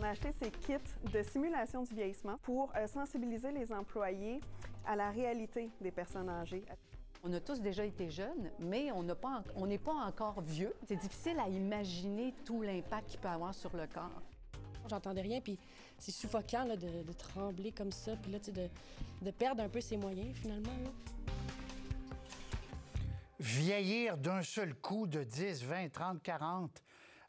On a acheté ces kits de simulation du vieillissement pour sensibiliser les employés à la réalité des personnes âgées. On a tous déjà été jeunes, mais on n'est pas encore vieux. C'est difficile à imaginer tout l'impact qu'il peut avoir sur le corps. J'entendais rien, puis c'est suffocant là, de trembler comme ça, puis là, de perdre un peu ses moyens, finalement. Là. Vieillir d'un seul coup de 10, 20, 30, 40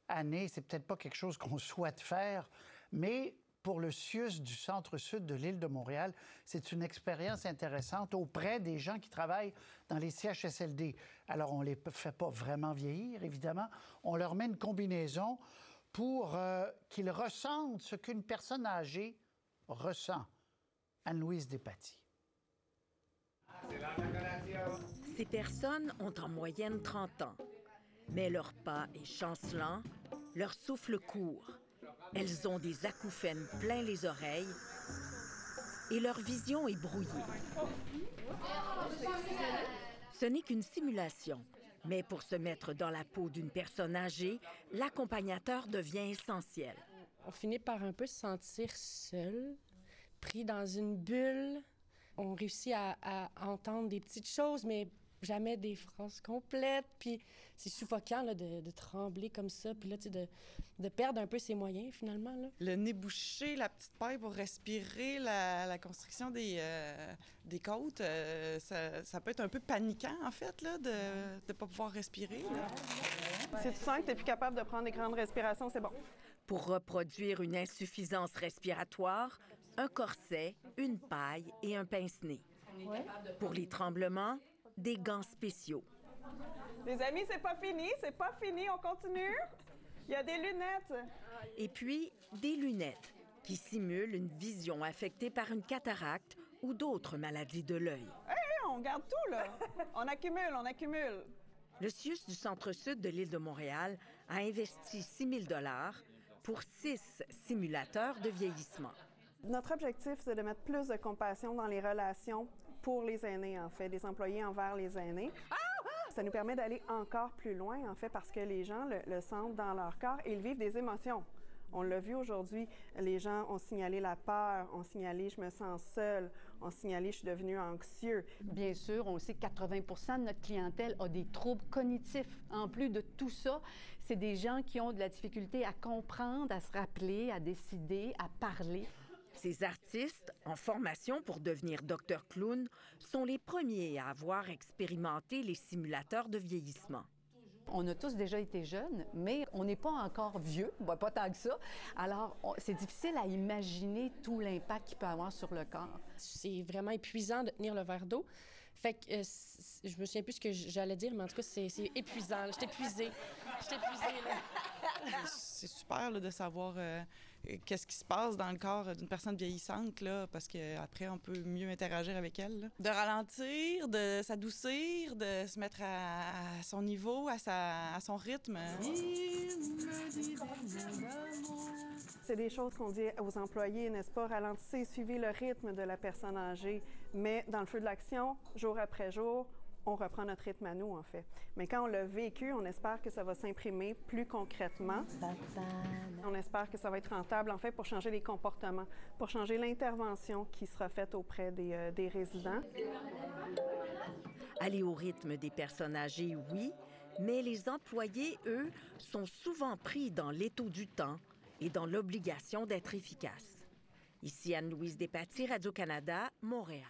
années, c'est peut-être pas quelque chose qu'on souhaite faire, mais pour le CIUS du centre-sud de l'île de Montréal, c'est une expérience intéressante auprès des gens qui travaillent dans les CHSLD. Alors, on ne les fait pas vraiment vieillir, évidemment. On leur met une combinaison pour qu'ils ressentent ce qu'une personne âgée ressent. Anne-Louise Despatie. Ces personnes ont en moyenne 30 ans, mais leur pas est chancelant, leur souffle court. Elles ont des acouphènes plein les oreilles et leur vision est brouillée. Ce n'est qu'une simulation, mais pour se mettre dans la peau d'une personne âgée, l'accompagnateur devient essentiel. On finit par un peu se sentir seul, pris dans une bulle. On réussit à entendre des petites choses, mais jamais des phrases complètes. Puis c'est suffocant là, de trembler comme ça, puis là, de perdre un peu ses moyens, finalement. Là. Le nez bouché, la petite paille pour respirer, la constriction des côtes, ça peut être un peu paniquant, en fait, là, de ne pas pouvoir respirer. Là. Si tu sens que tu n'es plus capable de prendre des grandes respirations, c'est bon. Pour reproduire une insuffisance respiratoire, un corset, une paille et un pince-nez. Pour les tremblements, des gants spéciaux. Les amis, c'est pas fini, on continue. Il y a des lunettes. Et puis, des lunettes qui simulent une vision affectée par une cataracte ou d'autres maladies de l'œil. Hey, on garde tout, là. On accumule. Le CIUS du centre-sud de l'île de Montréal a investi 6 000 $ pour 6 simulateurs de vieillissement. Notre objectif, c'est de mettre plus de compassion dans les relations pour les aînés, en fait, des employés envers les aînés. Ça nous permet d'aller encore plus loin, en fait, parce que les gens le sentent dans leur corps et ils vivent des émotions. On l'a vu aujourd'hui, les gens ont signalé la peur, ont signalé « je me sens seul », ont signalé « je suis devenu anxieux ». Bien sûr, on sait que 80 de notre clientèle a des troubles cognitifs. En plus de tout ça, c'est des gens qui ont de la difficulté à comprendre, à se rappeler, à décider, à parler. Ces artistes, en formation pour devenir docteur clown, sont les premiers à avoir expérimenté les simulateurs de vieillissement. On a tous déjà été jeunes, mais on n'est pas encore vieux, pas tant que ça. Alors, c'est difficile à imaginer tout l'impact qu'il peut avoir sur le corps. C'est vraiment épuisant de tenir le verre d'eau. Fait que je me souviens plus ce que j'allais dire, mais en tout cas, c'est épuisant. Je suis épuisée, là. C'est super là, de savoir qu'est-ce qui se passe dans le corps d'une personne vieillissante, là, parce qu'après, on peut mieux interagir avec elle. Là. De ralentir, de s'adoucir, de se mettre à son niveau, à son rythme. C'est des choses qu'on dit aux employés, n'est-ce pas? Ralentissez, suivez le rythme de la personne âgée. Mais dans le feu de l'action, jour après jour, on reprend notre rythme à nous, en fait. Mais quand on l'a vécu, on espère que ça va s'imprimer plus concrètement. On espère que ça va être rentable, en fait, pour changer les comportements, pour changer l'intervention qui sera faite auprès des résidents. Aller au rythme des personnes âgées, oui, mais les employés, eux, sont souvent pris dans l'étau du temps et dans l'obligation d'être efficaces. Ici Anne-Louise Despatie, Radio-Canada, Montréal.